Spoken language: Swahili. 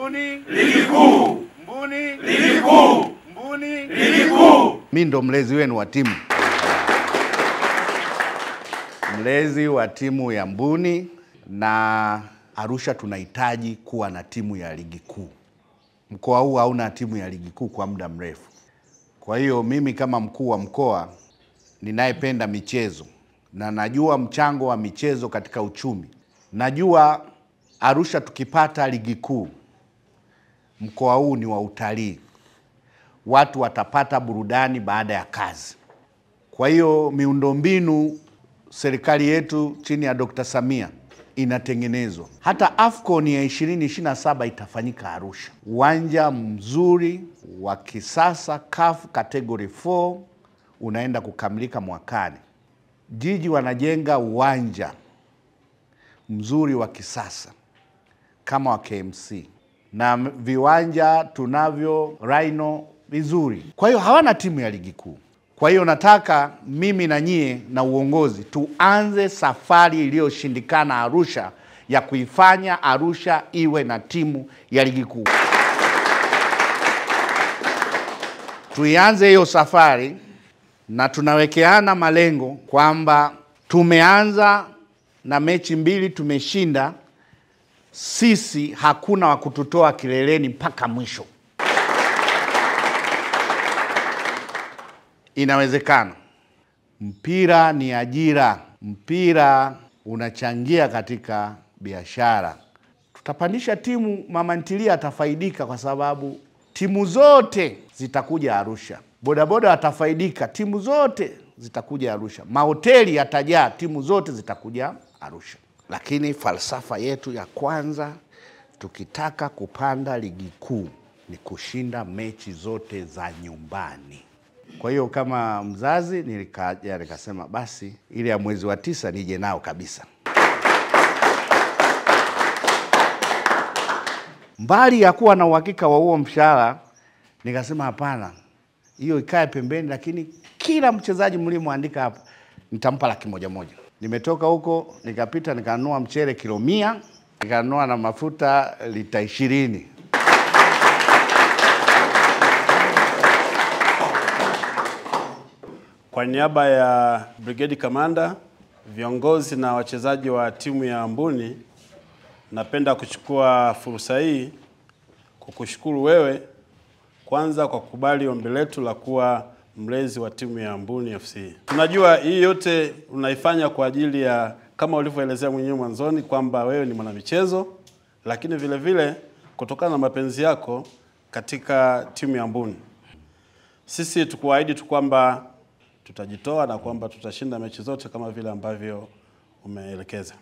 Mbuni ligi kuu. Mbuni ligi kuu. Mbuni ligi kuu. Mimi ndo mlezi wenu wa timu. Mlezi wa timu ya Mbuni, na Arusha tunahitaji kuwa na timu ya ligi kuu. Mkoa huu hauna timu ya ligi kuu kwa muda mrefu. Kwa hiyo mimi kama mkuu wa mkoa ninayependa michezo na najua mchango wa michezo katika uchumi. Najua Arusha tukipata ligi kuu, mkoa huu ni wa utalii. Watu watapata burudani baada ya kazi. Kwa hiyo miundombinu serikali yetu chini ya Dr. Samia inatengenezwa. Hata AFCON ya 2027 itafanyika Arusha. Uwanja mzuri wa kisasa CAF category 4 unaenda kukamilika mwakani. Jiji wanajenga uwanja mzuri wa kisasa kama wa KMC, na viwanja tunavyo Rhino vizuri. Kwa hiyo hawana timu ya ligi kuu. Kwa hiyo nataka mimi na nyie na uongozi tuanze safari iliyoshindikana Arusha ya kuifanya Arusha iwe na timu ya ligi kuu. Tuianze hiyo safari, na tunawekeana malengo kwamba tumeanza na mechi 2 tumeshinda. Sisi hakuna wa kututoa kileleni mpaka mwisho. Inawezekana. Mpira ni ajira. Mpira unachangia katika biashara. Tutapandisha timu, mama ntilia atafaidika kwa sababu timu zote zitakuja Arusha. Bodaboda watafaidika, timu zote zitakuja Arusha. Mahoteli yatajaa, timu zote zitakuja Arusha. Lakini falsafa yetu ya kwanza tukitaka kupanda ligi kuu ni kushinda mechi zote za nyumbani. Kwa hiyo kama mzazi nikasema basi ile ya mwezi wa 9 nije nao kabisa. Mbali ya kuwa na uhakika wa huo mshahara, nikasema hapana, hiyo ikae pembeni, lakini kila mchezaji mlimoandika hapa nitampa 100,000. Nimetoka huko nikapita nikanunua mchele kilo 100, nikanunua na mafuta lita 20. Kwa niaba ya Brigade Commander, viongozi na wachezaji wa timu ya Mbuni, napenda kuchukua fursa hii kukushukuru wewe kwanza kwa kukubali ombi letu la kuwa mlezi wa timu ya Mbuni FC. Tunajua hii yote unaifanya kwa ajili ya, kama ulivyoelezea mwenyewe mwanzoni, kwamba wewe ni mwanamichezo, lakini vile vile kutokana na mapenzi yako katika timu ya Mbuni. Sisi tukuahidi tu kwamba tutajitoa na kwamba tutashinda mechi zote kama vile ambavyo umeelekeza.